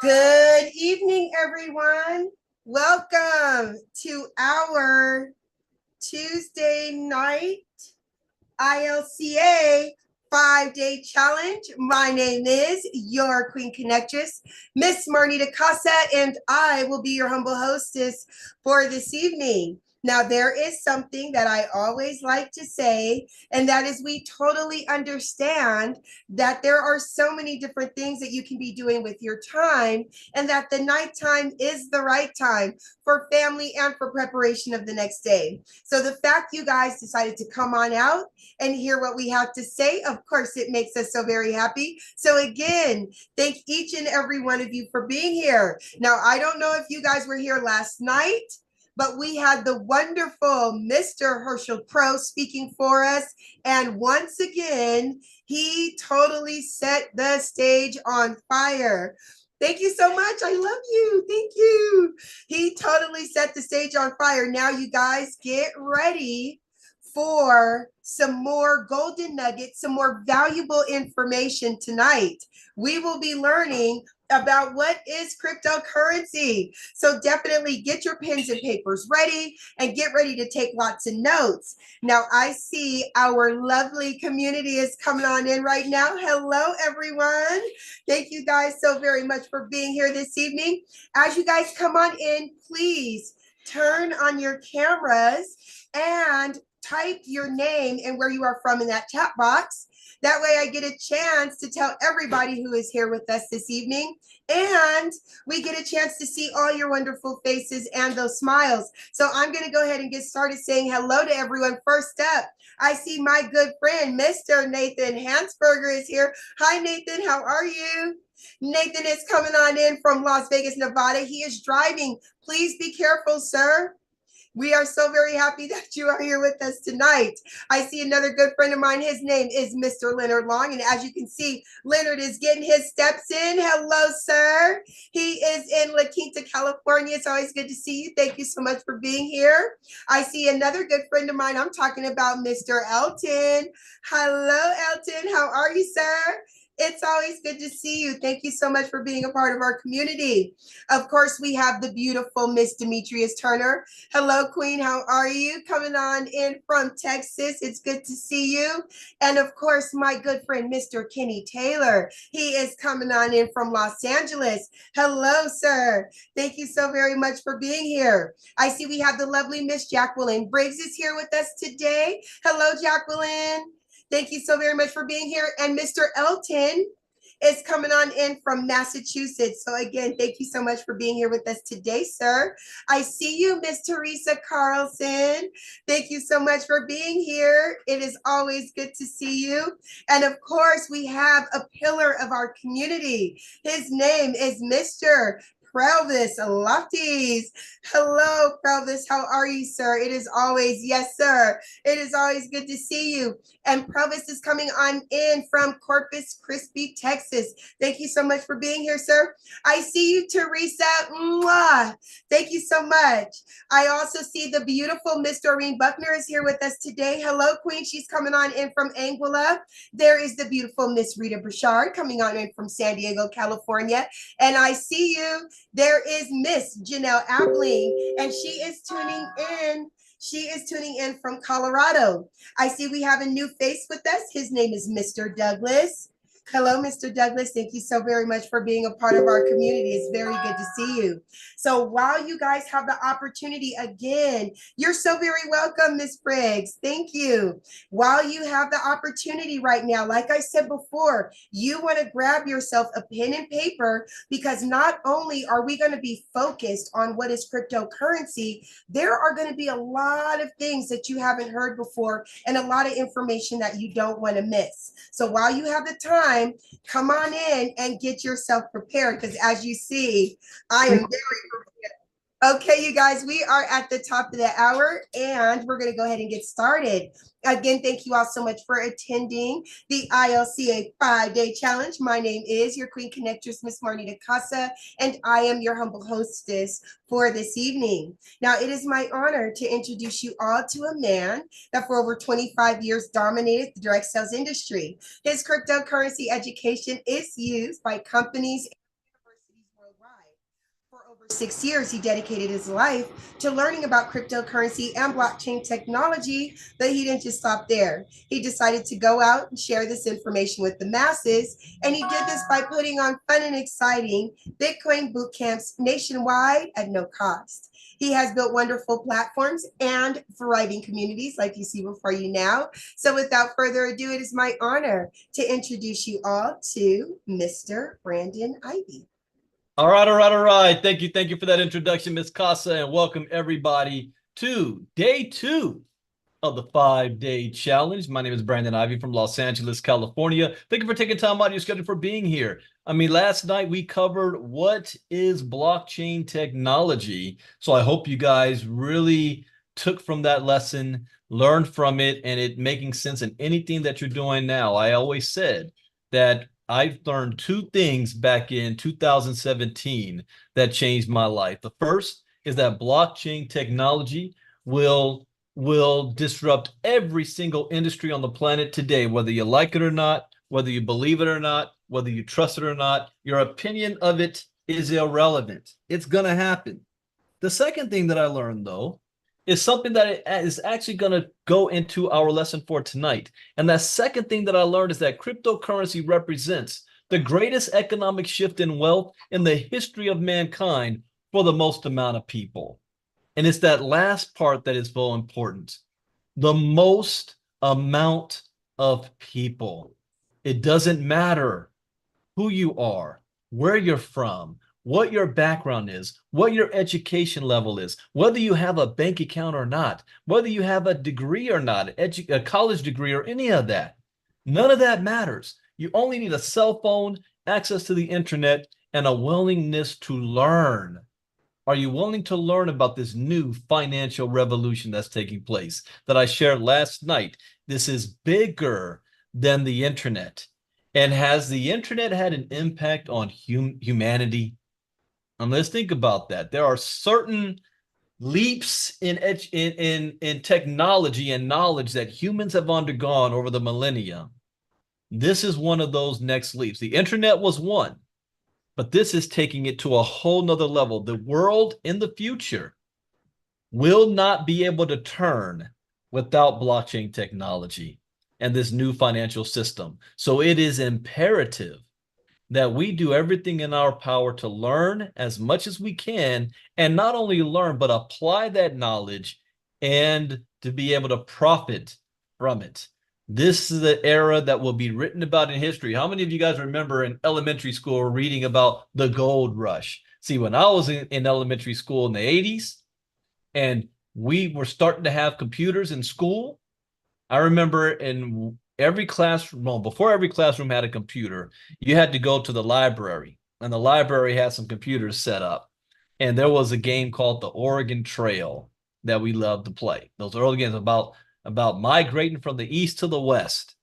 Good evening, everyone. Welcome to our Tuesday night ILCA 5-day challenge. My name is your Queen Connectress, Miss Marnita Casa, and I will be your humble hostess for this evening. Now, there is something that I always like to say, and that is we totally understand that there are so many different things that you can be doing with your time, and that the nighttime is the right time for family and for preparation of the next day. So the fact you guys decided to come on out and hear what we have to say, of course, it makes us so very happy. So again, thank each and every one of you for being here. Now, I don't know if you guys were here last night, but we had the wonderful Mr. Herschel Crow speaking for us. And once again, he totally set the stage on fire. Thank you so much. I love you. Thank you. He totally set the stage on fire. Now, you guys get ready for some more golden nuggets, some more valuable information tonight. We will be learning about what is cryptocurrency. So definitely get your pens and papers ready and get ready to take lots of notes. Now, I see our lovely community is coming on in right now. Hello, everyone. Thank you guys so very much for being here this evening. As you guys come on in, please turn on your cameras and type your name and where you are from in that chat box. That way I get a chance to tell everybody who is here with us this evening. And we get a chance to see all your wonderful faces and those smiles. So I'm going to go ahead and get started saying hello to everyone. First up, I see my good friend, Mr. Nathan Hansberger is here. Hi, Nathan. How are you? Nathan is coming on in from Las Vegas, Nevada. He is driving. Please be careful, sir. We are so very happy that you are here with us tonight. I see another good friend of mine. His name is Mr. Leonard Long. And as you can see, Leonard is getting his steps in. Hello, sir. He is in La Quinta, California. It's always good to see you. Thank you so much for being here. I see another good friend of mine. I'm talking about Mr. Elton. Hello, Elton. How are you, sir? It's always good to see you. Thank you so much for being a part of our community. Of course, we have the beautiful Miss Demetrius Turner. Hello, Queen. How are you? Coming on in from Texas. It's good to see you. And of course, my good friend, Mr. Kenny Taylor. He is coming on in from Los Angeles. Hello, sir. Thank you so very much for being here. I see we have the lovely Miss Jacqueline Briggs is here with us today. Hello, Jacqueline. Thank you so very much for being here. And Mr. Elton is coming on in from Massachusetts. So again, thank you so much for being here with us today, sir. I see you, Miss Teresa Carlson. Thank you so much for being here. It is always good to see you. And of course, we have a pillar of our community. His name is Mr. Prelvis Lofties. Hello, Prelvis. How are you, sir? It is always, yes, sir. It is always good to see you. And Prelvis is coming on in from Corpus Christi, Texas. Thank you so much for being here, sir. I see you, Teresa. Mwah. Thank you so much. I also see the beautiful Miss Doreen Buckner is here with us today. Hello, Queen. She's coming on in from Anguilla. There is the beautiful Miss Rita Bouchard coming on in from San Diego, California. And I see you. There is Miss Janelle Appling, and she is tuning in. She is tuning in from Colorado. I see we have a new face with us. His name is Mr. Douglas. Hello, Mr. Douglas. Thank you so very much for being a part of our community. It's very good to see you. So while you guys have the opportunity again, you're so very welcome, Miss Briggs. Thank you. While you have the opportunity right now, like I said before, you want to grab yourself a pen and paper because not only are we going to be focused on what is cryptocurrency, there are going to be a lot of things that you haven't heard before and a lot of information that you don't want to miss. So while you have the time, come on in and get yourself prepared because as you see, I am very prepared. Okay, you guys, we are at the top of the hour and we're going to go ahead and get started. Again, thank you all so much for attending the ILCA 5-day challenge. My name is your Queen Connectress, Miss Marnita Casa, and I am your humble hostess for this evening. Now, it is my honor to introduce you all to a man that for over 25 years dominated the direct sales industry. His cryptocurrency education is used by companies 6 years, he dedicated his life to learning about cryptocurrency and blockchain technology, but he didn't just stop there. He decided to go out and share this information with the masses, and he did this by putting on fun and exciting Bitcoin boot camps nationwide at no cost. He has built wonderful platforms and thriving communities like you see before you now. So without further ado, it is my honor to introduce you all to Mr. Brandon Ivey. All right, all right, all right. Thank you for that introduction, Ms. Casa, and welcome everybody to day 2 of the 5-day challenge. My name is Brandon Ivey from Los Angeles, California. Thank you for taking time out of your schedule for being here. I mean, last night we covered what is blockchain technology. So I hope you guys really took from that lesson, learned from it, and it making sense in anything that you're doing now. I always said that I've learned 2 things back in 2017 that changed my life. The first is that blockchain technology will disrupt every single industry on the planet today, whether you like it or not, whether you believe it or not, whether you trust it or not. Your opinion of it is irrelevant. It's going to happen. The second thing that I learned, though, is something that is actually going to go into our lesson for tonight. And that second thing that I learned is that cryptocurrency represents the greatest economic shift in wealth in the history of mankind for the most amount of people. And it's that last part that is so important. The most amount of people. It doesn't matter who you are, where you're from, what your background is, what your education level is, whether you have a bank account or not, whether you have a degree or not, a college degree or any of that. None of that matters. You only need a cell phone, access to the internet, and a willingness to learn. Are you willing to learn about this new financial revolution that's taking place that I shared last night? This is bigger than the internet. And has the internet had an impact on humanity? Let's think about that. There are certain leaps in technology and knowledge that humans have undergone over the millennia. This is one of those next leaps. The internet was one. But this is taking it to a whole nother level. The world in the future will not be able to turn without blockchain technology and this new financial system. So it is imperative that we do everything in our power to learn as much as we can, and not only learn, but apply that knowledge and to be able to profit from it. This is the era that will be written about in history. How many of you guys remember in elementary school reading about the gold rush? See, when I was in elementary school in the 80s and we were starting to have computers in school, I remember in every classroom, well, before every classroom had a computer, you had to go to the library, and the library had some computers set up. And there was a game called the Oregon Trail that we loved to play. Those early games about migrating from the east to the west.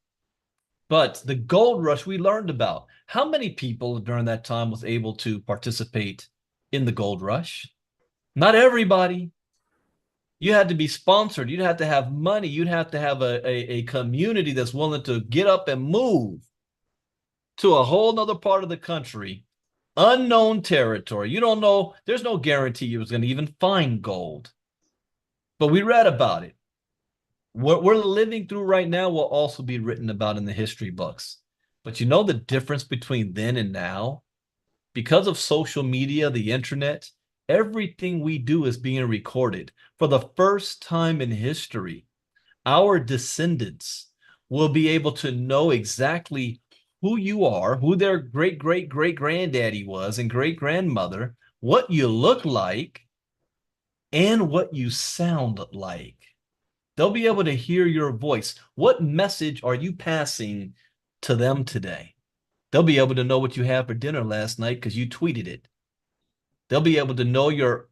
But the gold rush we learned about. How many people during that time was able to participate in the gold rush? Not everybody. You had to be sponsored. You'd have to have money. You'd have to have a community that's willing to get up and move to a whole nother part of the country, unknown territory. You don't know. There's no guarantee you was going to even find gold. But we read about it. What we're living through right now will also be written about in the history books. But you know the difference between then and now? Because of social media, the internet, everything we do is being recorded. For the first time in history, our descendants will be able to know exactly who you are, who their great-great-great-granddaddy was and great-grandmother, what you look like, and what you sound like. They'll be able to hear your voice. What message are you passing to them today? They'll be able to know what you had for dinner last night because you tweeted it. They'll be able to know your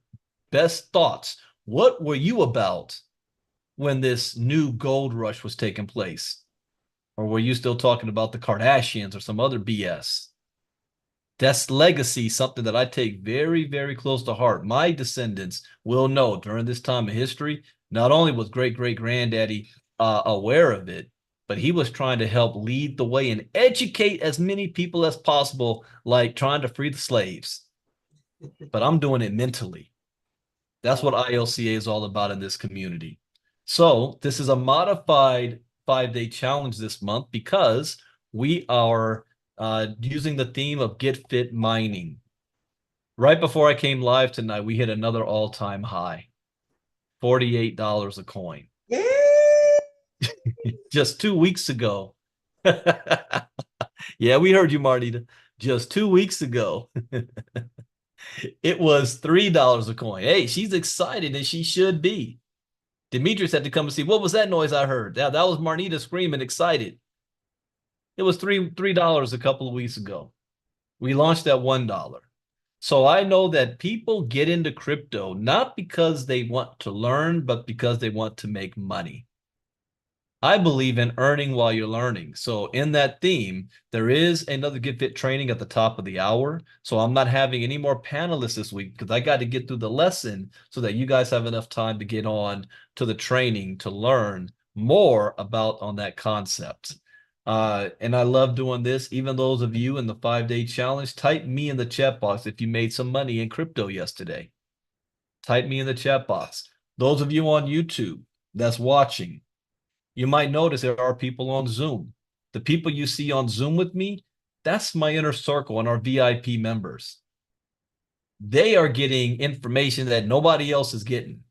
best thoughts. What were you about when this new gold rush was taking place? Or were you still talking about the Kardashians or some other BS? That's legacy, something that I take very, very close to heart. My descendants will know during this time of history, not only was great-great-granddaddy aware of it, but he was trying to help lead the way and educate as many people as possible, like trying to free the slaves. but I'm doing it mentally. That's what ILCA is all about in this community. So this is a modified 5-day challenge this month because we are using the theme of Get Fit Mining. Right before I came live tonight, we hit another all-time high, $48 a coin. Yeah. Just 2 weeks ago. Yeah, we heard you, Marnita. Just 2 weeks ago, it was $3 a coin. Hey, she's excited and she should be. Demetrius had to come and see, what was that noise I heard? That was Marnita screaming excited. It was $3 a couple of weeks ago. We launched at $1. So I know that people get into crypto not because they want to learn, but because they want to make money. I believe in earning while you're learning. So in that theme, there is another Get Fit training at the top of the hour. So I'm not having any more panelists this week because I got to get through the lesson so that you guys have enough time to get on to the training to learn more about on that concept. And I love doing this. Even those of you in the 5-day challenge, type me in the chat box if you made some money in crypto yesterday. Type me in the chat box. Those of you on YouTube that's watching, you might notice there are people on Zoom. The people you see on Zoom with me, that's my inner circle and our VIP members. They are getting information that nobody else is getting.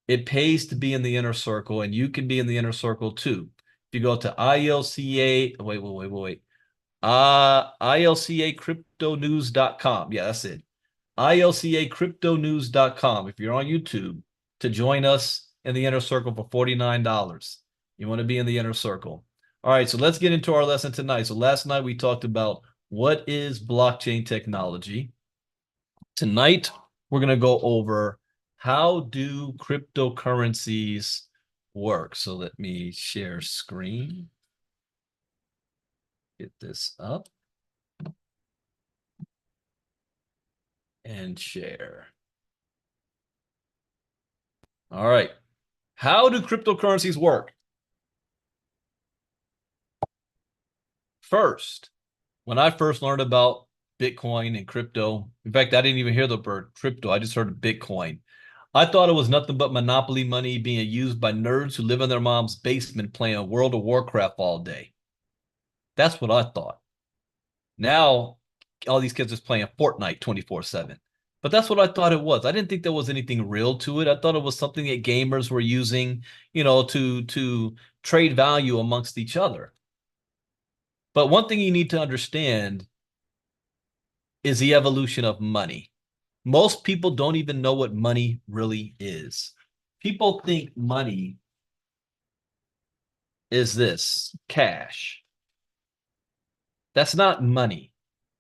It pays to be in the inner circle, and you can be in the inner circle too. If you go to ILCA, wait. ILCAcryptonews.com. Yeah, that's it. ILCAcryptonews.com. If you're on YouTube, to join us in the inner circle for $49. You want to be in the inner circle. All right, so let's get into our lesson tonight. So last night we talked about what is blockchain technology. Tonight we're going to go over how do cryptocurrencies work. So let me share screen. Get this up and share. All right. How do cryptocurrencies work? First, when I first learned about Bitcoin and crypto, in fact, I didn't even hear the word crypto. I just heard of Bitcoin. I thought it was nothing but monopoly money being used by nerds who live in their mom's basement playing World of Warcraft all day. That's what I thought. Now, all these kids are playing Fortnite 24/7. But that's what I thought it was. I didn't think there was anything real to it. I thought it was something that gamers were using, to trade value amongst each other. But one thing you need to understand is the evolution of money. Most people don't even know what money really is. People think money is this, cash. That's not money.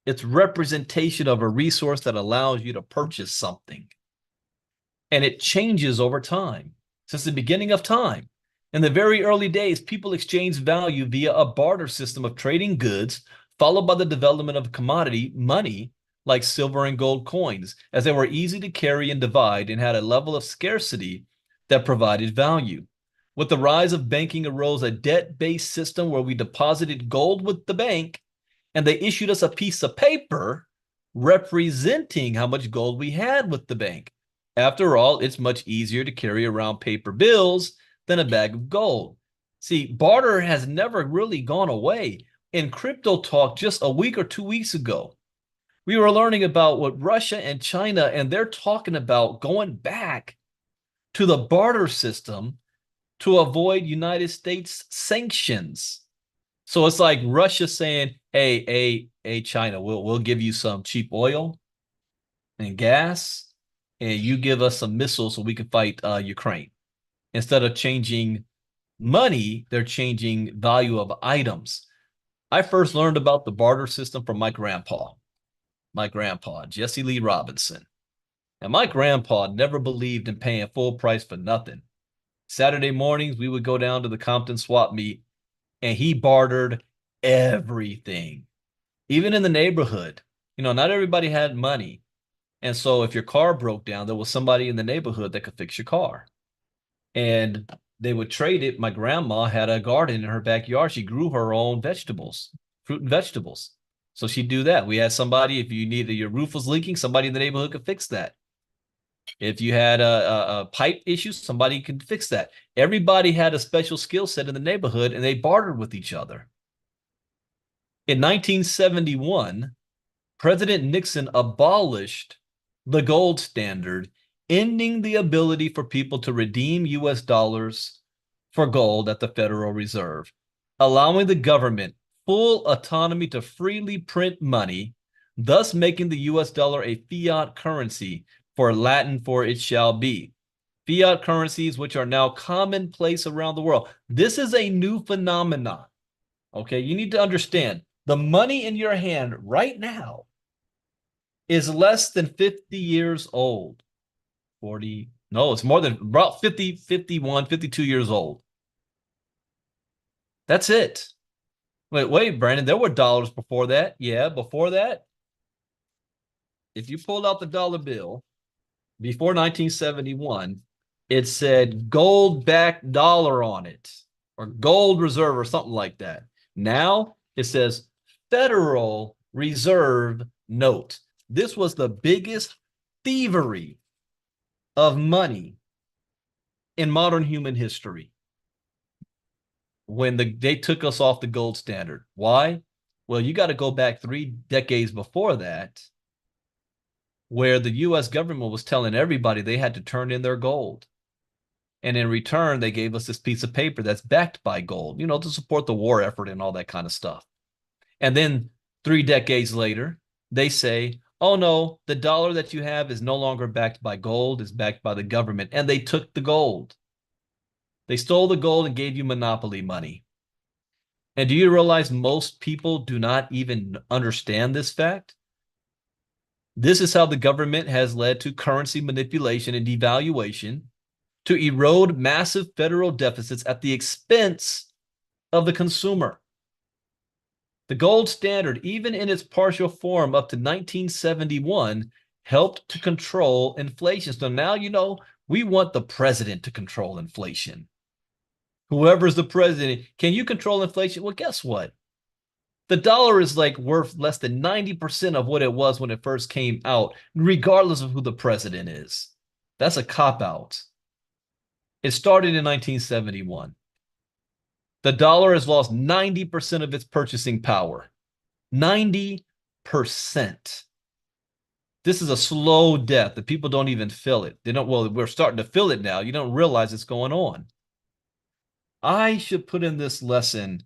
It's representation of a resource that allows you to purchase something. And it changes over time, since the beginning of time. In the very early days, people exchanged value via a barter system of trading goods, followed by the development of commodity money like silver and gold coins, as they were easy to carry and divide and had a level of scarcity that provided value. With the rise of banking arose a debt-based system where we deposited gold with the bank, and they issued us a piece of paper representing how much gold we had with the bank. After all, it's much easier to carry around paper bills than a bag of gold. See, barter has never really gone away. In crypto talk just a week or 2 weeks ago, we were learning about what Russia and China, and they're talking about going back to the barter system to avoid United States sanctions. So it's like Russia saying, hey, China, we'll give you some cheap oil and gas, and you give us some missiles so we can fight Ukraine. Instead of changing money, they're changing value of items. I first learned about the barter system from my grandpa, Jesse Lee Robinson. And my grandpa never believed in paying full price for nothing. Saturday mornings, we would go down to the Compton swap meet, and he bartered everything, even in the neighborhood. Not everybody had money. And so if your car broke down, there was somebody in the neighborhood that could fix your car. And they would trade it. My grandma had a garden in her backyard. She grew her own vegetables, fruit and vegetables. So she'd do that. We had somebody, if you needed your roof was leaking, somebody in the neighborhood could fix that. If you had a pipe issue, somebody could fix that. Everybody had a special skill set in the neighborhood, and they bartered with each other. In 1971, President Nixon abolished the gold standard, ending the ability for people to redeem US dollars for gold at the Federal Reserve, allowing the government full autonomy to freely print money, thus making the US dollar a fiat currency, for Latin for it shall be. Fiat currencies, which are now commonplace around the world. This is a new phenomenon. Okay, you need to understand the money in your hand right now is less than 50 years old. 40, no, it's more than about 50, 51, 52 years old. That's it. Wait, Brandon, there were dollars before that. Yeah, before that, if you pulled out the dollar bill before 1971, it said gold-backed dollar on it, or gold reserve, or something like that. Now it says Federal Reserve note. This was the biggest thievery of money in modern human history when they took us off the gold standard. Why? Well, you got to go back 3 decades before that, where the US government was telling everybody they had to turn in their gold. And in return, they gave us this piece of paper that's backed by gold, to support the war effort and all that kind of stuff. And then 3 decades later, they say, oh no, the dollar that you have is no longer backed by gold, it's backed by the government. And they took the gold. They stole the gold and gave you monopoly money. And do you realize most people do not even understand this fact? This is how the government has led to currency manipulation and devaluation, to erode massive federal deficits at the expense of the consumer. The gold standard, even in its partial form up to 1971, helped to control inflation. So now, we want the president to control inflation. Whoever's the president, can you control inflation? Well, guess what? The dollar is worth less than 90% of what it was when it first came out, regardless of who the president is. That's a cop-out. It started in 1971. The dollar has lost 90% of its purchasing power. 90%. This is a slow death. The people don't even feel it. We're starting to feel it now. You don't realize it's going on. I should put in this lesson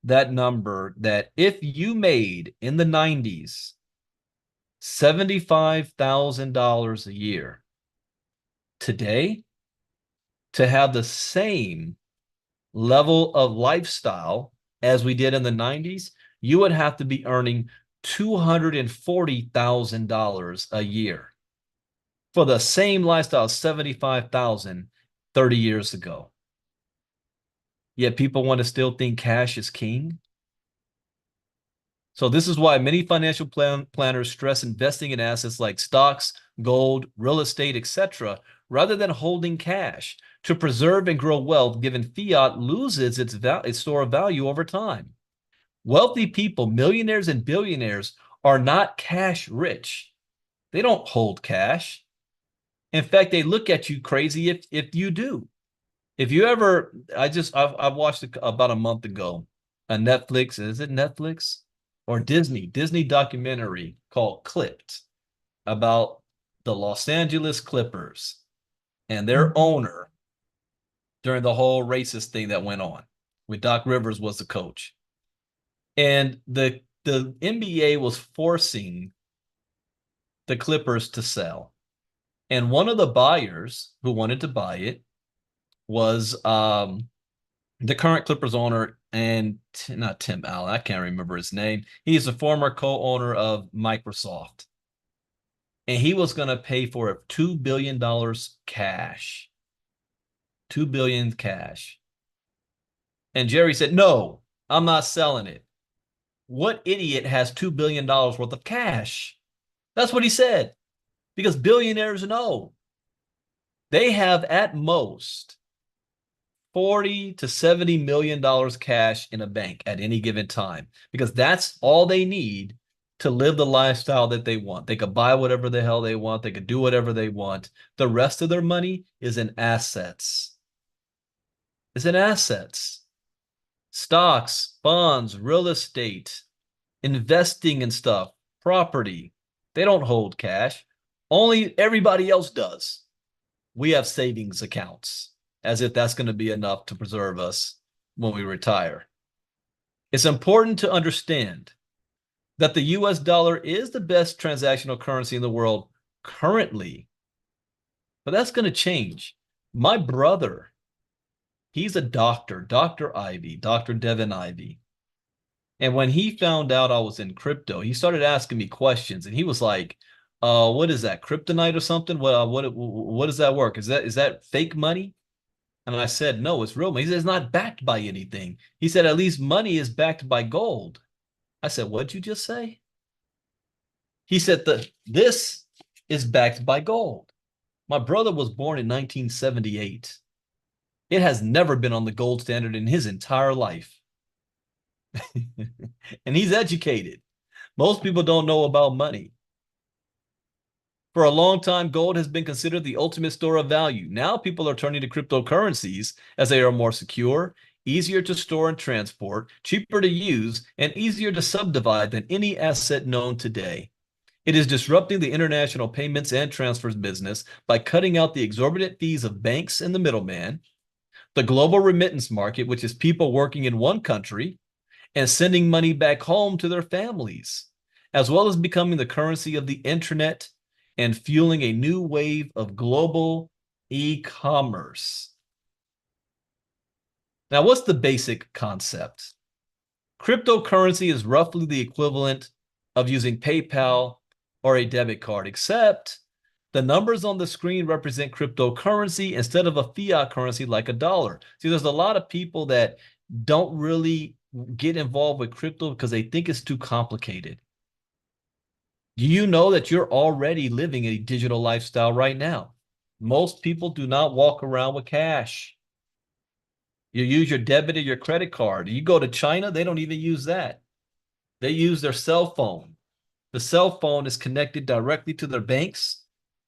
that number, that if you made in the 90s $75,000 a year, today, to have the same level of lifestyle as we did in the 90s, you would have to be earning $240,000 a year for the same lifestyle, 75,000 30 years ago. Yet people want to still think cash is king. So this is why many financial planners stress investing in assets like stocks, gold, real estate, etc., rather than holding cash to preserve and grow wealth, given fiat loses its store of value over time. Wealthy people, millionaires and billionaires, are not cash rich. They don't hold cash. In fact, they look at you crazy if you do. If you ever, I watched about a month ago a Netflix, is it Netflix or Disney documentary called Clipped, about the Los Angeles Clippers and their owner during the whole racist thing that went on when Doc Rivers was the coach. And the NBA was forcing the Clippers to sell. And one of the buyers who wanted to buy it was the current Clippers owner, and not Tim Allen, I can't remember his name. He's a former co-owner of Microsoft. And he was going to pay for it $2 billion cash. $2 billion cash. And Jerry said, no, I'm not selling it. What idiot has $2 billion worth of cash? That's what he said. Because billionaires know they have at most $40 to $70 million cash in a bank at any given time, because that's all they need to live the lifestyle that they want. They could buy whatever the hell they want. They could do whatever they want. The rest of their money is in assets. It's in assets. Stocks, bonds, real estate, investing in stuff, property. They don't hold cash. Only everybody else does. We have savings accounts, as if that's going to be enough to preserve us when we retire. It's important to understand that the US dollar is the best transactional currency in the world currently, but that's going to change. My brother, he's a doctor, Dr. Ivey, Dr. Devin Ivey. And when he found out I was in crypto, he started asking me questions, and he was like, what is that, kryptonite or something? What does that work? Is that fake money? And I said, no, it's real money. He said, it's not backed by anything. He said, at least money is backed by gold. I said, what'd you just say? He said, this is backed by gold. My brother was born in 1978. It has never been on the gold standard in his entire life. And he's educated. Most people don't know about money. For a long time, gold has been considered the ultimate store of value. Now people are turning to cryptocurrencies as they are more secure, easier to store and transport, cheaper to use, and easier to subdivide than any asset known today. It is disrupting the international payments and transfers business by cutting out the exorbitant fees of banks and the middleman, the global remittance market, which is people working in one country and sending money back home to their families, as well as becoming the currency of the internet and fueling a new wave of global e-commerce. Now, what's the basic concept? Cryptocurrency is roughly the equivalent of using PayPal or a debit card, except the numbers on the screen represent cryptocurrency instead of a fiat currency like a dollar. See, there's a lot of people that don't really get involved with crypto because they think it's too complicated. Do you know that you're already living a digital lifestyle right now? Most people do not walk around with cash. You use your debit or your credit card. You go to China, they don't even use that. They use their cell phone. The cell phone is connected directly to their banks.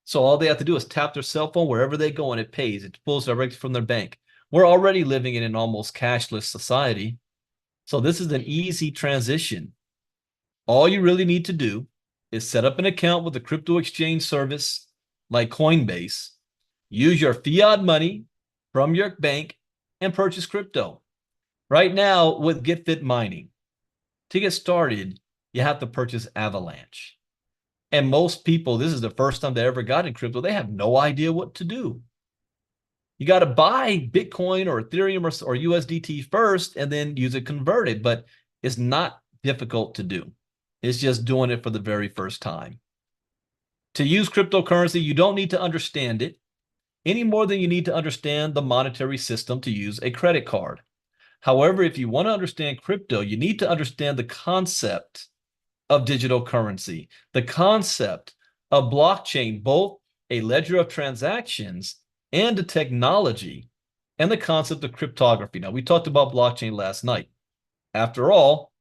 So all they have to do is tap their cell phone wherever they go and it pays. It pulls directly from their bank. We're already living in an almost cashless society. So this is an easy transition. All you really need to do is set up an account with a crypto exchange service like Coinbase, use your fiat money from your bank, and purchase crypto. Right now, with GetFit Mining, to get started, you have to purchase Avalanche. And most people, this is the first time they ever got in crypto. They have no idea what to do. You got to buy Bitcoin or Ethereum or USDT first and then use it converted, but it's not difficult to do. It's just doing it for the very first time. To use cryptocurrency, you don't need to understand it any more than you need to understand the monetary system to use a credit card. However, if you want to understand crypto, you need to understand the concept of digital currency, the concept of blockchain, both a ledger of transactions and a technology, and the concept of cryptography. Now, we talked about blockchain last night. After all,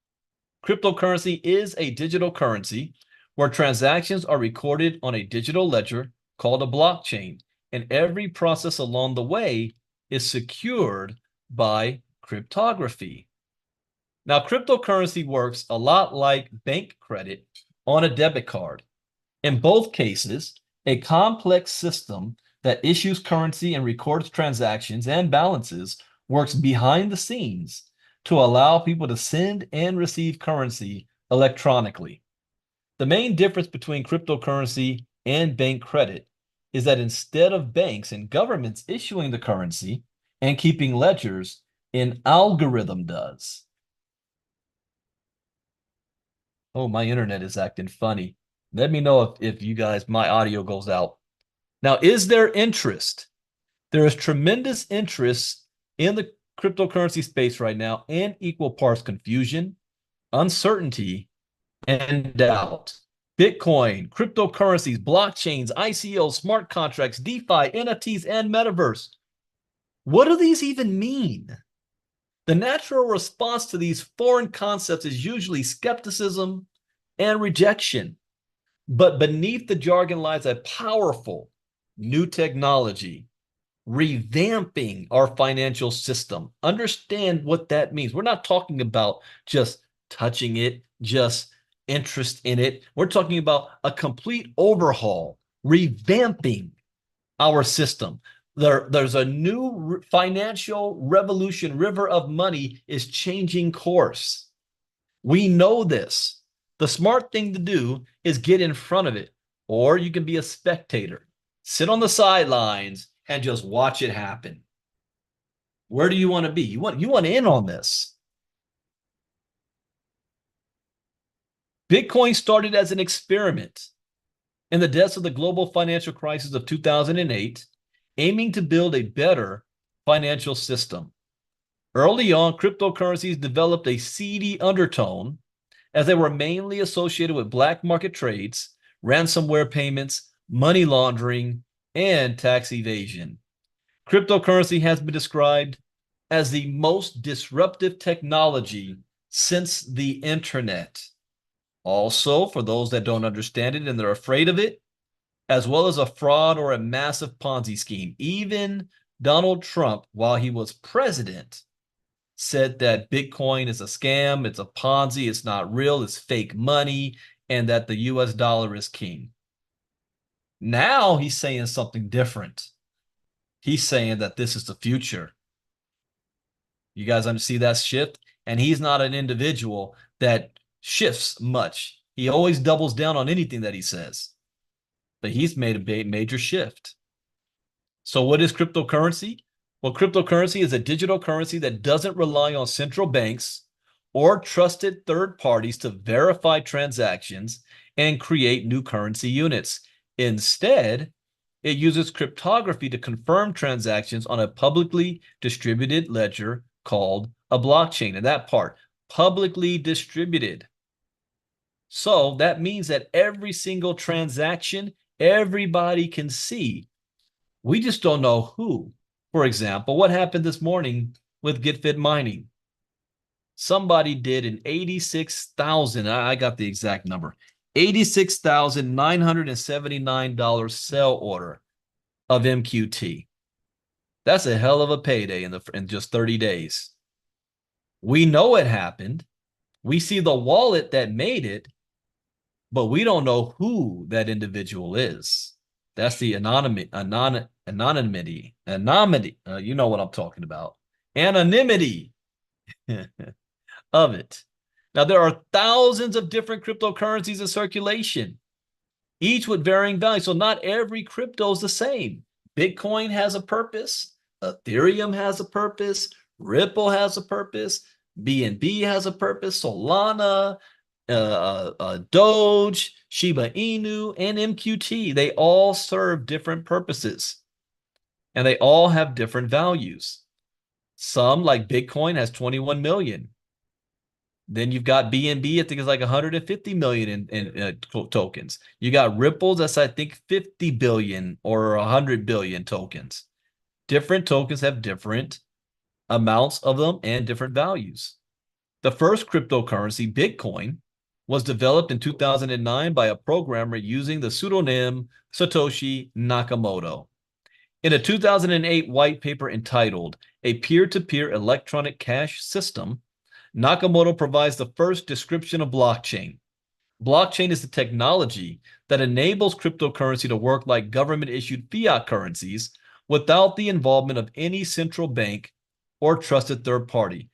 cryptocurrency is a digital currency where transactions are recorded on a digital ledger called a blockchain, and every process along the way is secured by cryptography. Now, cryptocurrency works a lot like bank credit on a debit card. In both cases, a complex system that issues currency and records transactions and balances works behind the scenes to allow people to send and receive currency electronically. The main difference between cryptocurrency and bank credit is that instead of banks and governments issuing the currency and keeping ledgers, an algorithm does. Oh, my internet is acting funny. Let me know if you guys, my audio goes out. Now, is there interest? There is tremendous interest in the cryptocurrency space right now, and equal parts confusion, uncertainty, and doubt. Bitcoin, cryptocurrencies, blockchains, ICOs, smart contracts, DeFi, NFTs, and metaverse. What do these even mean? The natural response to these foreign concepts is usually skepticism and rejection. But beneath the jargon lies a powerful new technology, revamping our financial system. Understand what that means. We're not talking about just touching it, just interest in it. We're talking about a complete overhaul, revamping our system. There's a new financial revolution. River of money is changing course. We know this. The smart thing to do is get in front of it, or you can be a spectator. Sit on the sidelines and just watch it happen. Where do you want to be? You want in on this. Bitcoin started as an experiment in the depths of the global financial crisis of 2008, aiming to build a better financial system. Early on, cryptocurrencies developed a seedy undertone as they were mainly associated with black market trades, ransomware payments, money laundering, and tax evasion. Cryptocurrency has been described as the most disruptive technology since the internet. Also, for those that don't understand it and they're afraid of it, as well as a fraud or a massive Ponzi scheme. Even Donald Trump, while he was president, said that Bitcoin is a scam, it's a Ponzi, it's not real, it's fake money, and that the US dollar is king. Now he's saying something different. He's saying that this is the future. You guys see that shift? And he's not an individual that shifts much. He always doubles down on anything that he says. But he's made a major shift. So what is cryptocurrency? Well, cryptocurrency is a digital currency that doesn't rely on central banks or trusted third parties to verify transactions and create new currency units. Instead, it uses cryptography to confirm transactions on a publicly distributed ledger called a blockchain. And that part, publicly distributed. So that means that every single transaction, everybody can see. We just don't know who. For example, what happened this morning with GetFit Mining? Somebody did an 86,000, I got the exact number, $86,979 sell order of MQT. That's a hell of a payday in just 30 days. We know it happened. We see the wallet that made it, but we don't know who that individual is. That's the anonymity. You know what I'm talking about. Anonymity of it. Now, there are thousands of different cryptocurrencies in circulation, each with varying values. So not every crypto is the same. Bitcoin has a purpose. Ethereum has a purpose. Ripple has a purpose. BNB has a purpose. Solana, Doge, Shiba Inu, and MQT. They all serve different purposes, and they all have different values. Some, like Bitcoin, has 21 million. Then you've got BNB, I think it's like 150 million in tokens. You got Ripple, that's I think 50 billion or 100 billion tokens. Different tokens have different amounts of them and different values. The first cryptocurrency, Bitcoin, was developed in 2009 by a programmer using the pseudonym Satoshi Nakamoto. In a 2008 white paper entitled A Peer-to-Peer Electronic Cash System, Nakamoto provides the first description of blockchain. Blockchain is the technology that enables cryptocurrency to work like government-issued fiat currencies without the involvement of any central bank or trusted third party.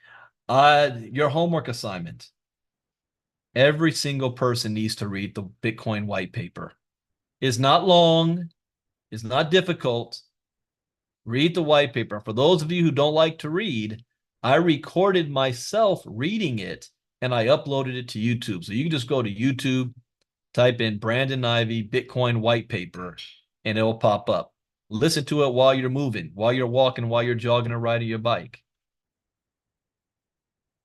Your homework assignment. Every single person needs to read the Bitcoin white paper. It's not long. It's not difficult. Read the white paper. For those of you who don't like to read, I recorded myself reading it and I uploaded it to YouTube. So you can just go to YouTube, type in Brandon Ivey Bitcoin white paper, and it will pop up. Listen to it while you're moving, while you're walking, while you're jogging or riding your bike.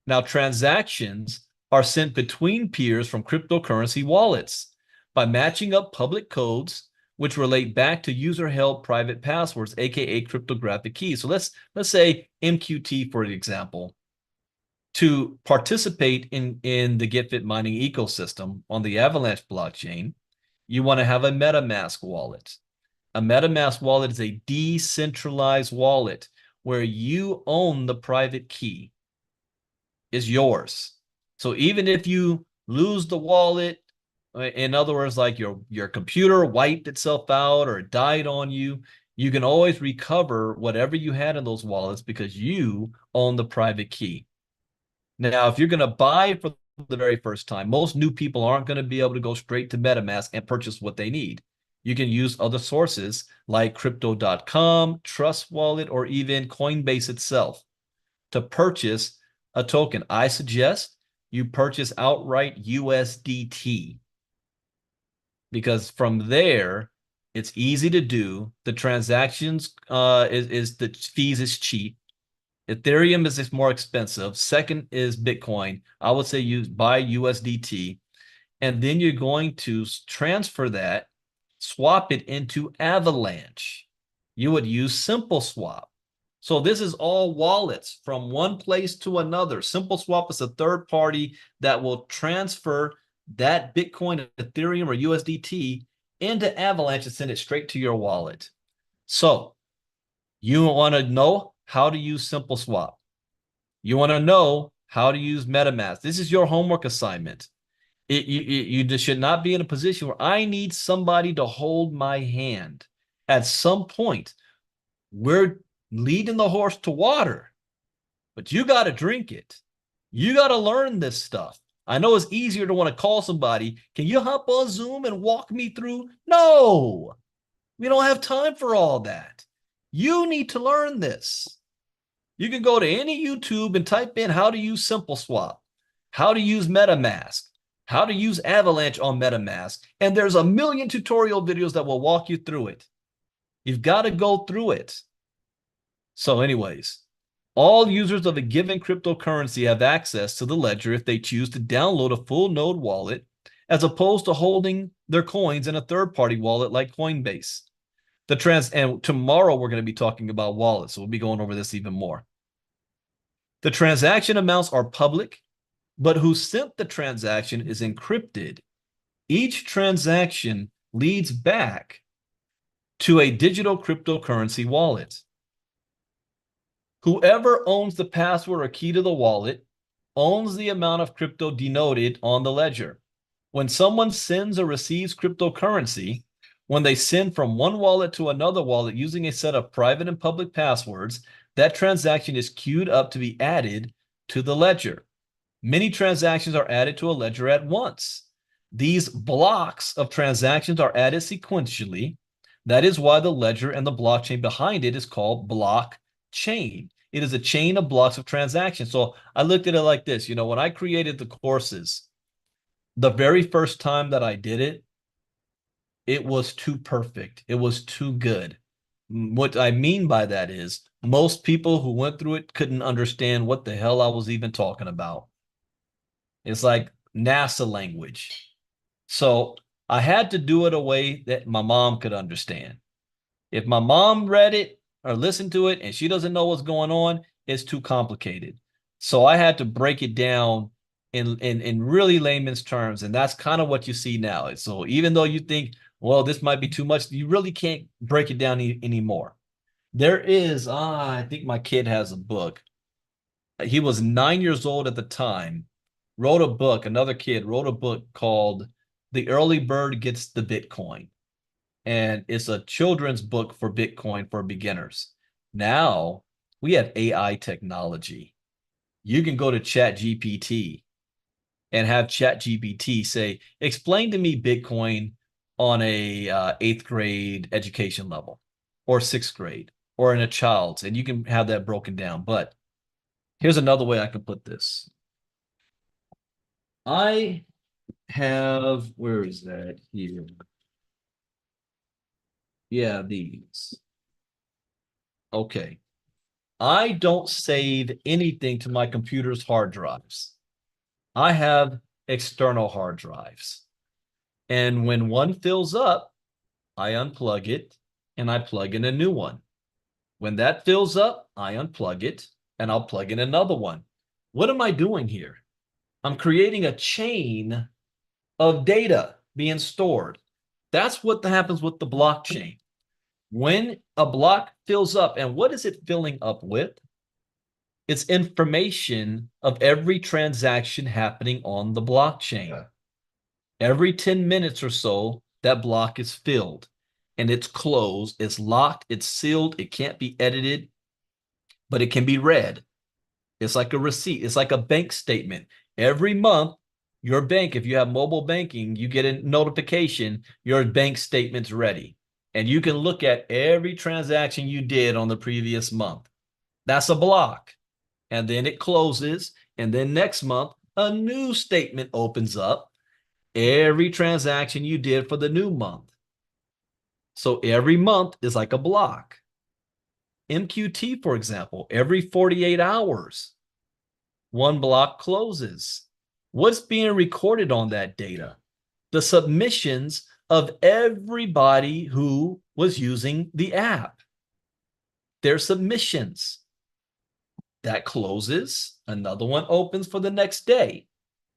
Now, transactions are sent between peers from cryptocurrency wallets by matching up public codes which relate back to user-held private passwords, aka cryptographic keys. So let's say MQT, for example. To participate in the GetFit mining ecosystem on the Avalanche blockchain, you want to have a MetaMask wallet. A MetaMask wallet is a decentralized wallet where you own the private key. It's yours. So even if you lose the wallet, in other words, like your computer wiped itself out or it died on you, you can always recover whatever you had in those wallets because you own the private key. Now, if you're going to buy for the very first time, most new people aren't going to be able to go straight to MetaMask and purchase what they need. You can use other sources like crypto.com, Trust Wallet, or even Coinbase itself to purchase a token. I suggest you purchase outright USDT because from there, it's easy to do. The transactions the fees is cheap. Ethereum is more expensive. Second is Bitcoin. I would say buy USDT. And then you're going to transfer that, swap it into Avalanche. You would use Simple Swap. So this is all wallets from one place to another. Simple Swap is a third party that will transfer that Bitcoin, Ethereum, or USDT into Avalanche and send it straight to your wallet. So you want to know how to use Simple Swap. You want to know how to use MetaMask. This is your homework assignment. You just should not be in a position where I need somebody to hold my hand. At some point, we're leading the horse to water, but you got to drink it. You got to learn this stuff. I know it's easier to want to call somebody. Can you hop on Zoom and walk me through? No, we don't have time for all that. You need to learn this. You can go to any YouTube and type in how to use Simple Swap, how to use MetaMask, how to use Avalanche on MetaMask, and there's a million tutorial videos that will walk you through it. You've got to go through it. So anyways, all users of a given cryptocurrency have access to the ledger if they choose to download a full node wallet, as opposed to holding their coins in a third-party wallet like Coinbase. And tomorrow we're going to be talking about wallets, so we'll be going over this even more. The transaction amounts are public, but who sent the transaction is encrypted. Each transaction leads back to a digital cryptocurrency wallet. Whoever owns the password or key to the wallet owns the amount of crypto denoted on the ledger. When someone sends or receives cryptocurrency, when they send from one wallet to another wallet using a set of private and public passwords, that transaction is queued up to be added to the ledger. Many transactions are added to a ledger at once. These blocks of transactions are added sequentially. That is why the ledger and the blockchain behind it is called blockchain. It is a chain of blocks of transactions. So I looked at it like this. When I created the courses, the very first time that I did it, it was too perfect. It was too good. What I mean by that is most people who went through it couldn't understand what the hell I was even talking about. It's like NASA language. So I had to do it a way that my mom could understand. If my mom read it or listened to it and she doesn't know what's going on, it's too complicated. So I had to break it down in really layman's terms. And that's kind of what you see now. So even though you think, well, this might be too much, you really can't break it down anymore. There is, I think my kid has a book. He was 9 years old at the time, wrote a book, another kid wrote a book called The Early Bird Gets the Bitcoin. And it's a children's book for Bitcoin for beginners. Now we have AI technology. You can go to ChatGPT and have ChatGPT say, explain to me Bitcoin on a 8th grade education level or 6th grade or in a child's, and you can have that broken down. But here's another way I can put this. I have, where is that here? Yeah, these. Okay. I don't save anything to my computer's hard drives. I have external hard drives. And when one fills up, I unplug it, and I plug in a new one. When that fills up, I unplug it, and I'll plug in another one. What am I doing here? I'm creating a chain of data being stored. That's what happens with the blockchain. When a block fills up, and what is it filling up with? It's information of every transaction happening on the blockchain. Every 10 minutes or so, that block is filled and it's closed, it's locked, it's sealed, it can't be edited, but it can be read. It's like a receipt, it's like a bank statement. Every month, your bank, if you have mobile banking, you get a notification, your bank statement's ready. And you can look at every transaction you did on the previous month. That's a block. And then it closes. And then next month, a new statement opens up. Every transaction you did for the new month. So every month is like a block. MQT, for example, every 48 hours, one block closes. What's being recorded on that data? The submissions of everybody who was using the app. Their submissions. That closes. Another one opens for the next day.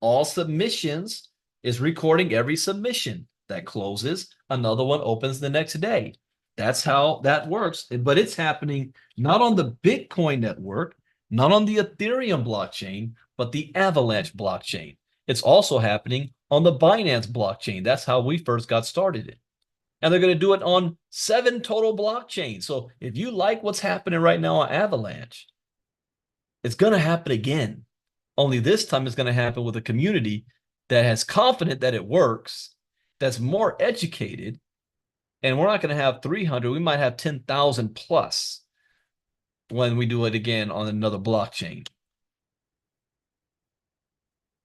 All submissions is recording every submission. That closes. Another one opens the next day. That's how that works. But it's happening not on the Bitcoin network, not on the Ethereum blockchain, but the Avalanche blockchain. It's also happening on the Binance blockchain. That's how we first got started. And they're going to do it on 7 total blockchains. So if you like what's happening right now on Avalanche, it's going to happen again. Only this time it's going to happen with a community that has confidence that it works, that's more educated, and we're not going to have 300. We might have 10,000 plus when we do it again on another blockchain.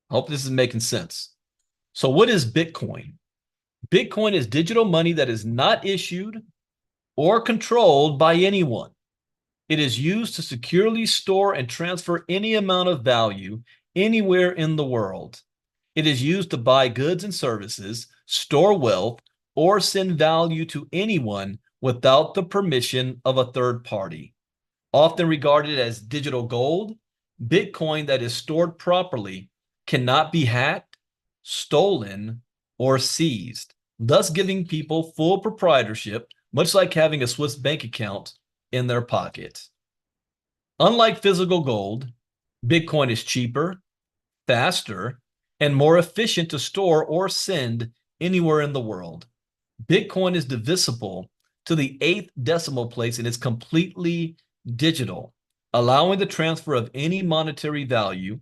I hope this is making sense. So what is Bitcoin? Bitcoin is digital money that is not issued or controlled by anyone. It is used to securely store and transfer any amount of value anywhere in the world. It is used to buy goods and services, store wealth, or send value to anyone without the permission of a third party. Often regarded as digital gold, Bitcoin that is stored properly cannot be hacked, stolen, or seized, thus giving people full proprietorship, much like having a Swiss bank account in their pocket. Unlike physical gold, Bitcoin is cheaper, faster, and more efficient to store or send anywhere in the world. Bitcoin is divisible to the 8th decimal place and is completely digital, allowing the transfer of any monetary value,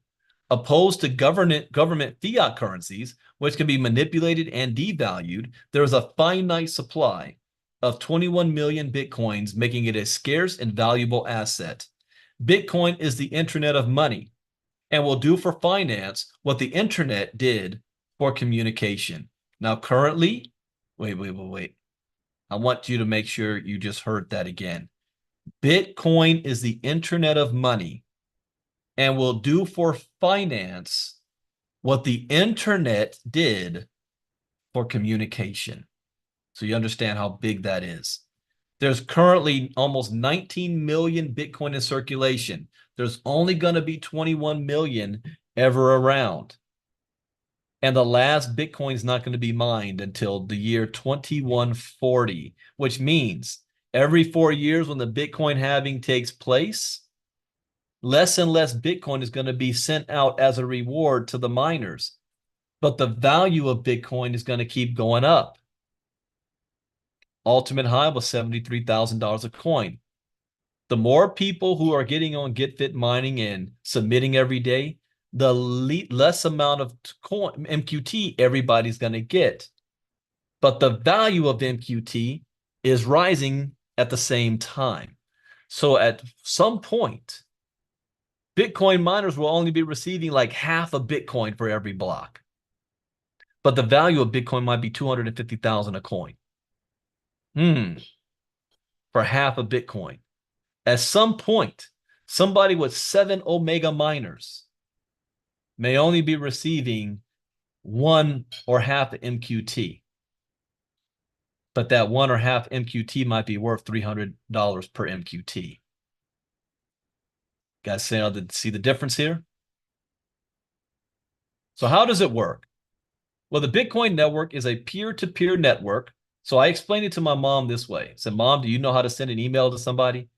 opposed to government fiat currencies, which can be manipulated and devalued. There is a finite supply of 21 million Bitcoins, making it a scarce and valuable asset. Bitcoin is the internet of money and will do for finance what the internet did for communication. Now, currently, wait. I want you to make sure you just heard that again. Bitcoin is the internet of money and will do for finance what the internet did for communication. So you understand how big that is. There's currently almost 19 million Bitcoin in circulation. There's only going to be 21 million ever around. And the last Bitcoin is not going to be mined until the year 2140, which means every 4 years when the Bitcoin halving takes place, less and less Bitcoin is going to be sent out as a reward to the miners. But the value of Bitcoin is going to keep going up. Ultimate high was $73,000 a coin. The more people who are getting on GetFit mining and submitting every day, the less amount of coin, MQT everybody's going to get. But the value of MQT is rising at the same time. So at some point, Bitcoin miners will only be receiving like half a Bitcoin for every block. But the value of Bitcoin might be 250,000 a coin. For half a Bitcoin. At some point, somebody with 7 Omega miners may only be receiving 1 or half the MQT. but that 1.5 MQT might be worth $300 per MQT. Guys, see the difference here? So how does it work? Well, the Bitcoin network is a peer-to-peer network. So I explained it to my mom this way. I said, Mom, do you know how to send an email to somebody?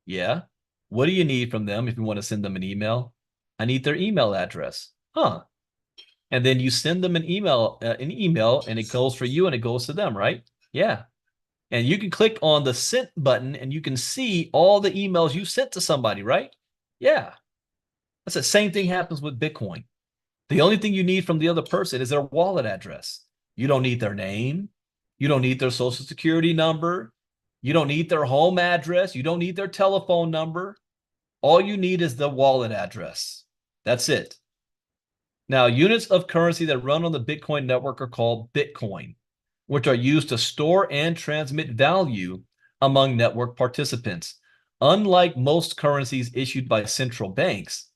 Yeah. What do you need from them if you want to send them an email? I need their email address. Huh. And then you send them an email, and it goes for you and it goes to them, right? Yeah. And you can click on the sent button and you can see all the emails you sent to somebody, right? Yeah. That's the same thing happens with Bitcoin. The only thing you need from the other person is their wallet address. You don't need their name. You don't need their social security number. You don't need their home address. You don't need their telephone number. All you need is the wallet address. That's it. Now, units of currency that run on the Bitcoin network are called Bitcoin, which are used to store and transmit value among network participants. Unlike most currencies issued by central banks,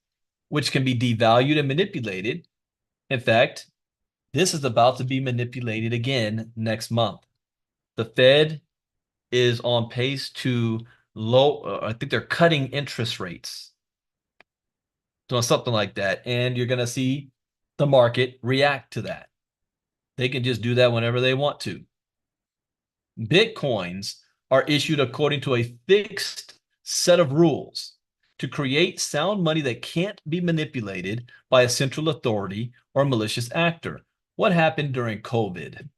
which can be devalued and manipulated. In fact, this is about to be manipulated again next month. The Fed is on pace to I think they're cutting interest rates, doing something like that. And you're going to see the market react to that. They can just do that whenever they want to. Bitcoins are issued according to a fixed set of rules to create sound money that can't be manipulated by a central authority or malicious actor. What happened during COVID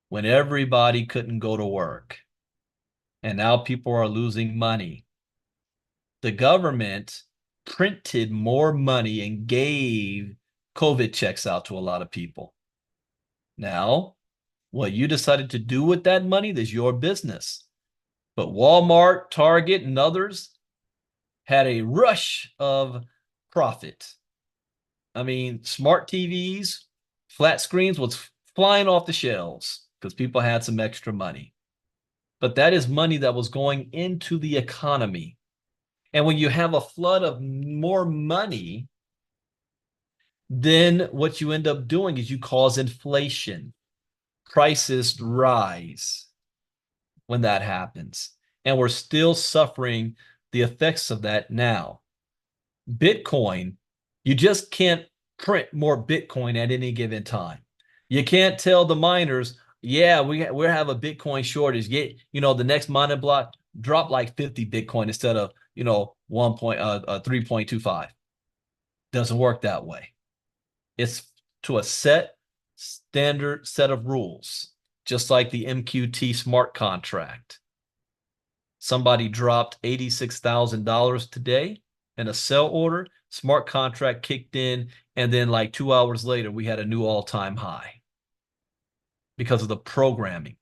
when everybody couldn't go to work and now people are losing money? The government printed more money and gave COVID checks out to a lot of people. Now, what you decided to do with that money is your business. But Walmart, Target, and others had a rush of profit. I mean, smart TVs, flat screens was flying off the shelves because people had some extra money. But that is money that was going into the economy. And when you have a flood of more money, then what you end up doing is you cause inflation. Prices rise when that happens. And we're still suffering the effects of that now. Bitcoin, you just can't print more Bitcoin at any given time. You can't tell the miners, yeah, we have a Bitcoin shortage. Get, the next mining block drop like 50 Bitcoin instead of, 3.25. Doesn't work that way. It's to a standard set of rules, just like the MQT smart contract. Somebody dropped $86,000 today in a sell order, smart contract kicked in, and then like 2 hours later, we had a new all-time high because of the programming.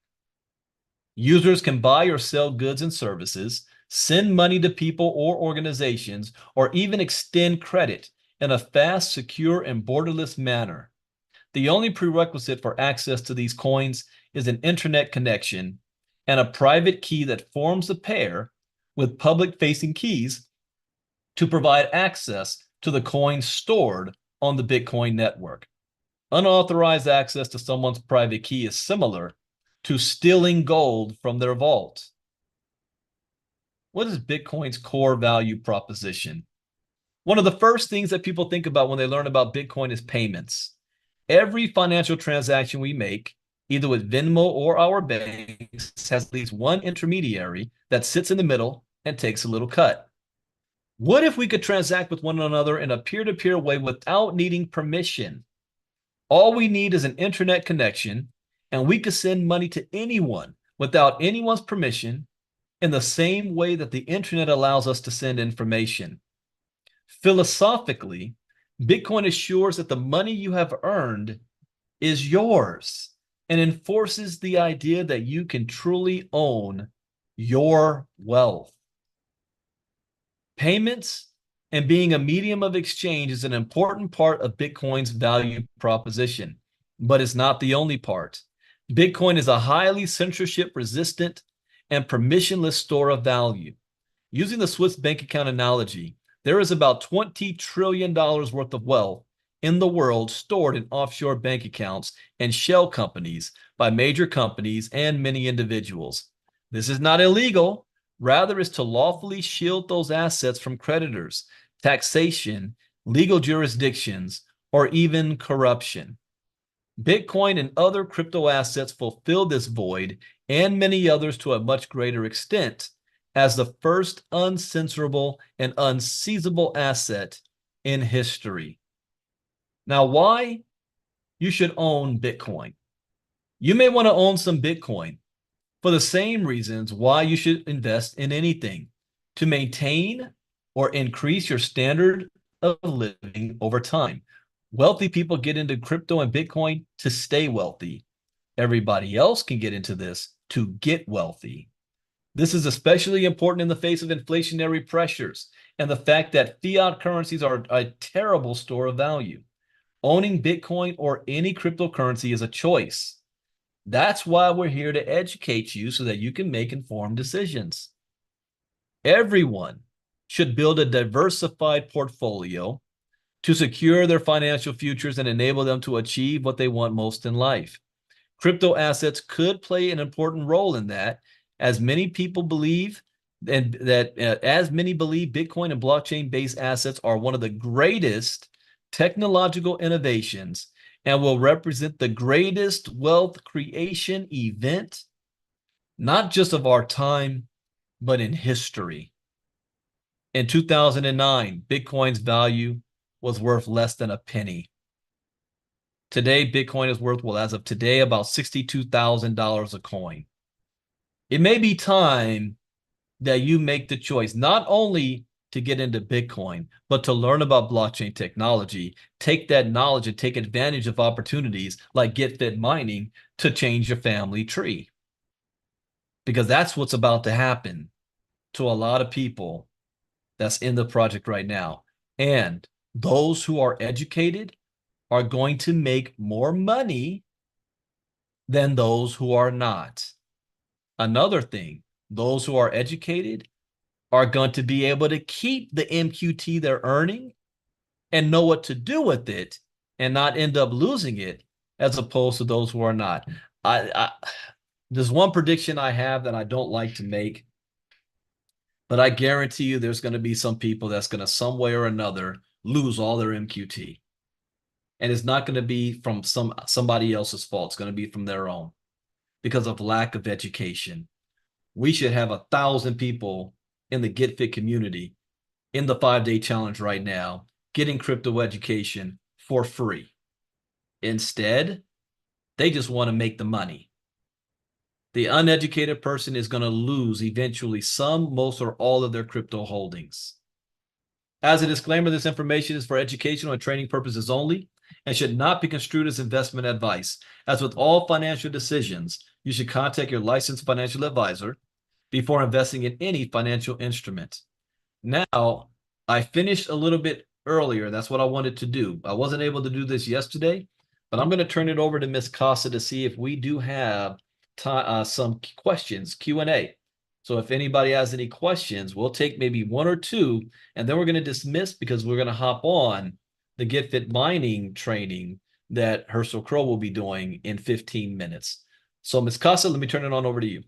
Users can buy or sell goods and services, send money to people or organizations, or even extend credit in a fast, secure, and borderless manner. The only prerequisite for access to these coins is an internet connection and a private key that forms a pair with public-facing keys to provide access to the coins stored on the Bitcoin network. Unauthorized access to someone's private key is similar to stealing gold from their vault. What is Bitcoin's core value proposition? One of the first things that people think about when they learn about Bitcoin is payments. Every financial transaction we make, either with Venmo or our banks, has at least one intermediary that sits in the middle and takes a little cut. What if we could transact with one another in a peer-to-peer way without needing permission? All we need is an internet connection, and we could send money to anyone without anyone's permission in the same way that the internet allows us to send information. Philosophically, Bitcoin assures that the money you have earned is yours and enforces the idea that you can truly own your wealth. Payments and being a medium of exchange is an important part of Bitcoin's value proposition, but it's not the only part. Bitcoin is a highly censorship-resistant and permissionless store of value. Using the Swiss bank account analogy, there is about $20 trillion worth of wealth in the world stored in offshore bank accounts and shell companies by major companies and many individuals. This is not illegal. Rather, is to lawfully shield those assets from creditors, taxation, legal jurisdictions, or even corruption. Bitcoin and other crypto assets fulfill this void and many others to a much greater extent as the first uncensorable and unseizable asset in history. Now, why you should own Bitcoin? You may want to own some Bitcoin for the same reasons why you should invest in anything: to maintain or increase your standard of living over time. Wealthy people get into crypto and Bitcoin to stay wealthy. Everybody else can get into this to get wealthy. This is especially important in the face of inflationary pressures and the fact that fiat currencies are a terrible store of value. Owning Bitcoin or any cryptocurrency is a choice. That's why we're here to educate you so that you can make informed decisions. Everyone should build a diversified portfolio to secure their financial futures and enable them to achieve what they want most in life. Crypto assets could play an important role in that, as many people believe, and as many believe Bitcoin and blockchain-based assets are one of the greatest technological innovations and will represent the greatest wealth creation event, not just of our time, but in history. In 2009, Bitcoin's value was worth less than a penny. Today, Bitcoin is worth, well, as of today, about $62,000 a coin. It may be time that you make the choice not only to get into Bitcoin, but to learn about blockchain technology, take that knowledge and take advantage of opportunities like GetFit mining to change your family tree. Because that's what's about to happen to a lot of people that's in the project right now. And those who are educated are going to make more money than those who are not. Another thing, those who are educated are going to be able to keep the MQT they're earning and know what to do with it and not end up losing it, as opposed to those who are not. There's one prediction I have that I don't like to make, but I guarantee you there's going to be some people that's going to some way or another lose all their MQT. And it's not going to be from somebody else's fault. It's going to be from their own because of lack of education. We should have 1,000 people in the Get Fit community in the 5-day challenge right now getting crypto education for free. Instead, they just want to make the money. The uneducated person is going to lose eventually some, most, or all of their crypto holdings. As a disclaimer, this information is for educational and training purposes only and should not be construed as investment advice. As with all financial decisions, you should contact your licensed financial advisor before investing in any financial instrument. Now, I finished a little bit earlier. That's what I wanted to do. I wasn't able to do this yesterday, but I'm going to turn it over to Ms. Casa to see if we do have some questions, Q&A. So if anybody has any questions, we'll take maybe one or two, and then we're going to dismiss because we're going to hop on the Get Fit mining training that Herschel Crow will be doing in 15 minutes. So Ms. Casa, let me turn it on over to you.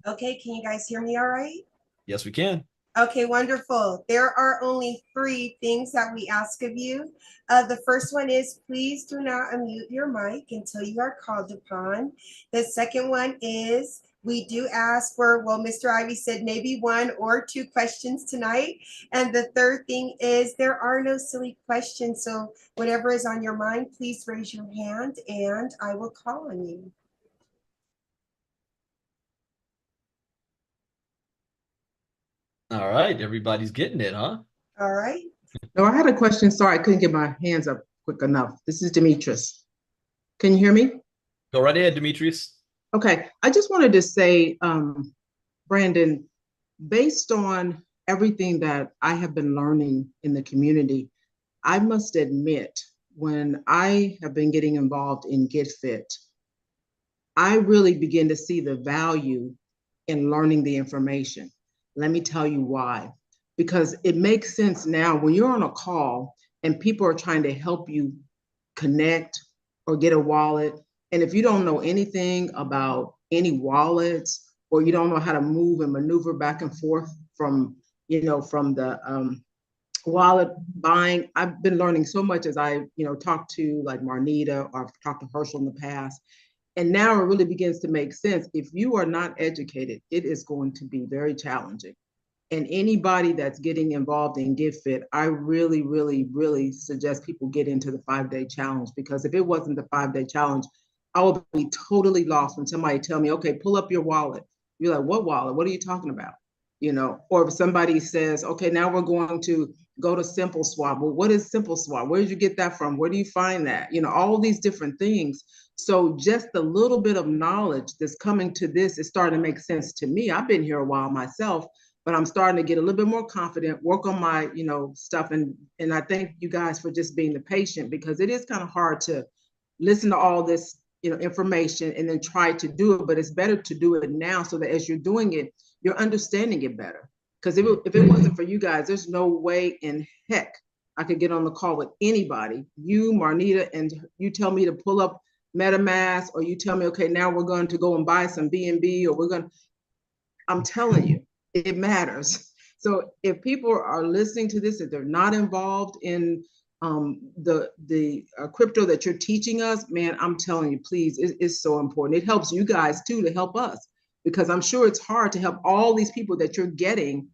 Okay, can you guys hear me all right? Yes, we can. Okay, wonderful. There are only 3 things that we ask of you. The first one is please do not unmute your mic until you are called upon. The second one is we do ask for, well, Mr. Ivey said maybe 1 or 2 questions tonight. And the third thing is there are no silly questions. So whatever is on your mind, please raise your hand and I will call on you. All right, everybody's getting it, huh? All right. No, I had a question. Sorry, I couldn't get my hands up quick enough. This is Demetrius. Can you hear me? Go right ahead, Demetrius. Okay, I just wanted to say, Brandon, based on everything that I have been learning in the community, I must admit, when I have been getting involved in Get Fit, I really begin to see the value in learning the information. Let me tell you why. Because it makes sense now when you're on a call and people are trying to help you connect or get a wallet. And if you don't know anything about any wallets, or you don't know how to move and maneuver back and forth from, from the wallet buying, I've been learning so much as I, talked to like Marnita, or I've talked to Herschel in the past. And now it really begins to make sense. If you are not educated, it is going to be very challenging. And anybody that's getting involved in Get Fit, I really, really, really suggest people get into the 5-day challenge, because if it wasn't the 5-day challenge, I would be totally lost when somebody tell me, okay, pull up your wallet. You're like, what wallet? What are you talking about? Or if somebody says, okay, now we're going to go to Simple Swap. Well, what is Simple Swap? Where did you get that from? Where do you find that? All these different things. So just a little bit of knowledge that's coming to this is starting to make sense to me. I've been here a while myself, but I'm starting to get a little bit more confident, work on my, stuff. And I thank you guys for just being the patient, because it is kind of hard to listen to all this, information and then try to do it. But it's better to do it now, so that as you're doing it, you're understanding it better. Because if it wasn't for you guys, there's no way in heck I could get on the call with anybody, you, Marnita, and you tell me to pull up MetaMask, or you tell me, okay, now we're going to go and buy some BNB, or I'm telling you, it matters. So if people are listening to this, if they're not involved in the crypto that you're teaching us, man, I'm telling you, please, it's so important. It helps you guys too to help us, because I'm sure it's hard to help all these people that you're getting,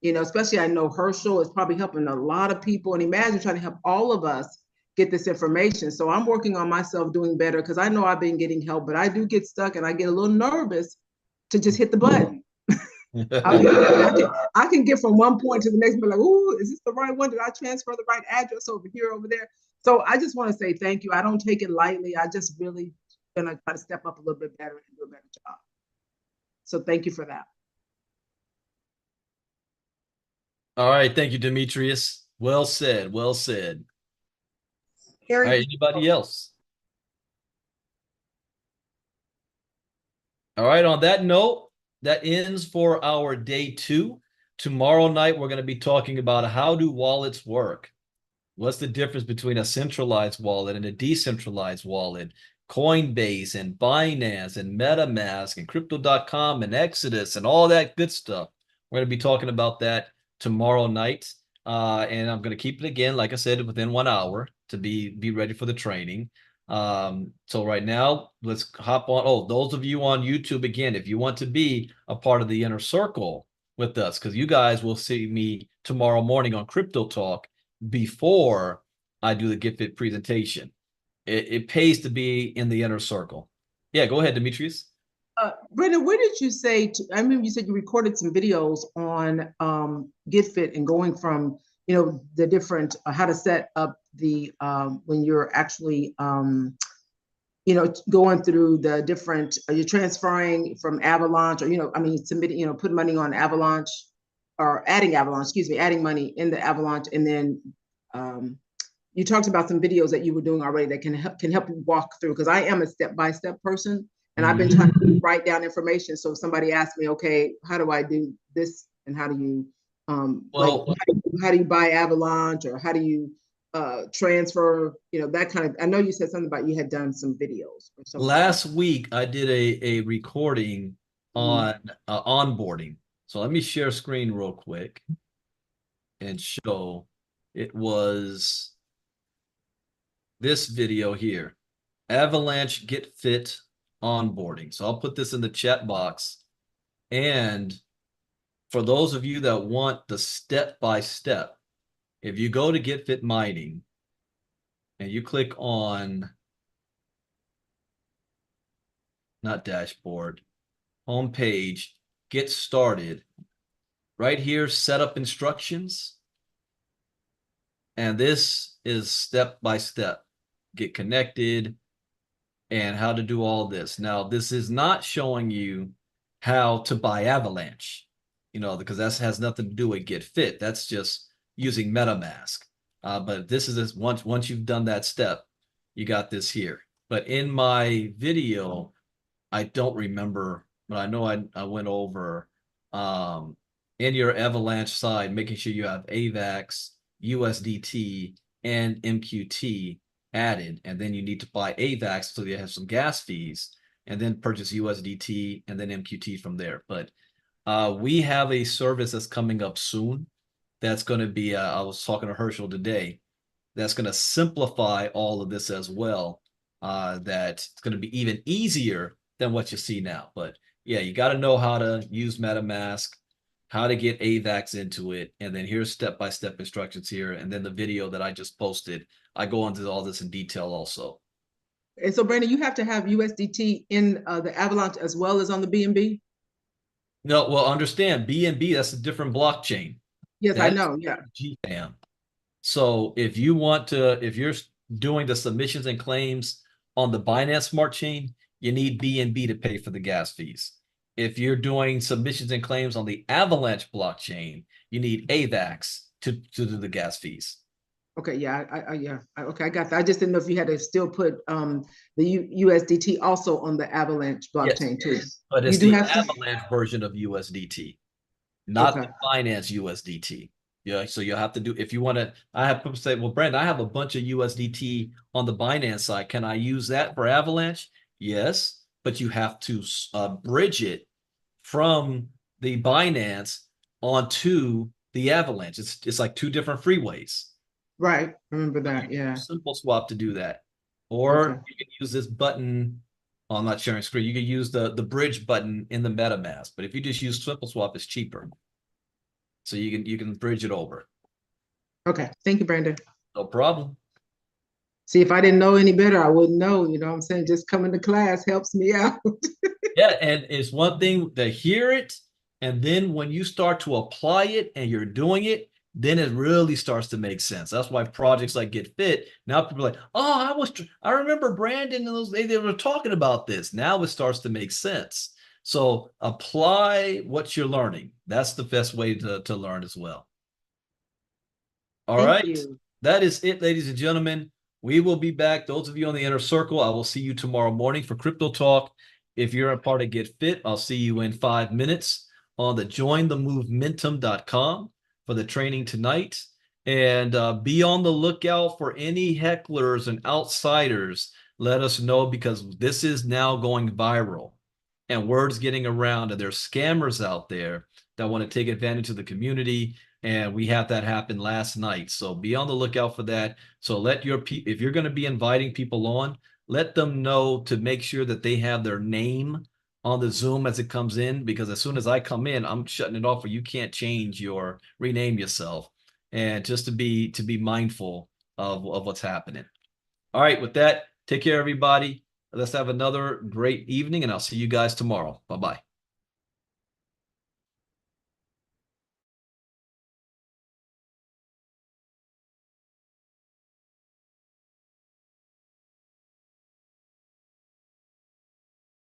especially I know Herschel is probably helping a lot of people, and imagine trying to help all of us get this information. So I'm working on myself doing better, because I know I've been getting help, but I do get stuck and I get a little nervous to just hit the button. I can get from one point to the next, but like, ooh, is this the right one? Did I transfer the right address over here, over there? So I just want to say thank you. I don't take it lightly. I just really gonna try to step up a little bit better and do a better job. So thank you for that. All right, thank you, Demetrius. Well said, well said. All right, anybody else? All right, on that note, that ends for our day 2. Tomorrow night, we're going to be talking about how do wallets work? What's the difference between a centralized wallet and a decentralized wallet? Coinbase and Binance and MetaMask and Crypto.com and Exodus and all that good stuff. We're going to be talking about that tomorrow night. And I'm going to keep it again, like I said, within 1 hour to be ready for the training. So right now, let's hop on. Oh, those of you on YouTube, again, if you want to be a part of the inner circle with us, because you guys will see me tomorrow morning on Crypto Talk before I do the Get Fit presentation. It pays to be in the inner circle. Yeah, go ahead, Demetrius. Brandon, where did you say, I remember you said you recorded some videos on Get Fit and going from, the different, how to set up the, when you're actually, going through the different, you're transferring from Avalanche, or, submitting, putting money on Avalanche, or adding money in the Avalanche. And then you talked about some videos that you were doing already that can help you walk through, because I am a step-by-step person, and I've been trying to write down information. So if somebody asked me, okay, how do I do this, and how do you how do you buy Avalanche, or how do you transfer, that kind of, I know you said something about you had done some videos or something. Last week I did a recording on onboarding. So let me share screen real quick and show. It was this video here, Avalanche Get Fit onboarding. So I'll put this in the chat box. And for those of you that want the step-by-step, if you go to Get Fit Mining and you click on, not dashboard, homepage, get started, right here, setup instructions. And this is step-by-step, get connected and how to do all this. Now, this is not showing you how to buy Avalanche, because that has nothing to do with Get Fit. That's just using MetaMask. But this is once you've done that step, you got this here. But in my video, I don't remember, but I know I went over in your Avalanche side, making sure you have AVAX, USDT, and MQT added, and then you need to buy AVAX so you have some gas fees, and then purchase USDT and then MQT from there. But we have a service that's coming up soon that's going to be, I was talking to Herschel today, that's going to simplify all of this as well. That's going to be even easier than what you see now. But yeah, you got to know how to use MetaMask, how to get AVAX into it, and then here's step-by-step instructions here. And then the video that I just posted, I go into all this in detail also. And so, Brandon, you have to have USDT in the Avalanche as well as on the BNB? No, well, understand BNB, that's a different blockchain. Yes, That's I know. Yeah. GFAM. So if you want to, if you're doing the submissions and claims on the Binance Smart Chain, you need BNB to pay for the gas fees. If you're doing submissions and claims on the Avalanche blockchain, you need AVAX to do the gas fees. Okay, yeah, okay, I got that. I just didn't know if you had to still put the USDT also on the Avalanche blockchain too. But it's You do the have to? Avalanche version of USDT, not Okay. the Binance USDT. Yeah, so you'll have to do, if you want to, I have people say, well, Brandon, I have a bunch of USDT on the Binance side. Can I use that for Avalanche? Yes, but you have to bridge it from the Binance onto the Avalanche. It's like two different freeways. Right, remember that, yeah. Simple swap to do that. Or Okay. you can use this button. I'm not sharing screen. You can use the bridge button in the MetaMask, but if you just use Simple Swap, it's cheaper. So you can bridge it over. Okay, thank you, Brandon. No problem. See, if I didn't know any better, I wouldn't know, you know what I'm saying? Just coming to class helps me out. Yeah, and it's one thing to hear it, and then when you start to apply it and you're doing it, then it really starts to make sense. That's why projects like Get Fit, now people are like, oh, I remember Brandon and those, they were talking about this. Now it starts to make sense. So apply what you're learning. That's the best way to learn as well. All Thank right. you. That is it, ladies and gentlemen. We will be back. Those of you on the inner circle, I will see you tomorrow morning for Crypto Talk. If you're a part of Get Fit, I'll see you in 5 minutes on the jointhemovementum.com for the training tonight. And be on the lookout for any hecklers and outsiders. Let us know, because this is now going viral and word's getting around, and there's scammers out there that want to take advantage of the community. And we had that happen last night. So be on the lookout for that. So let your people, if you're going to be inviting people on, let them know to make sure that they have their name on the Zoom as it comes in, because as soon as I come in, I'm shutting it off, or you can't change your rename yourself. And just to be mindful of what's happening. All right, with that, take care, everybody. Let's have another great evening, and I'll see you guys tomorrow. Bye-bye.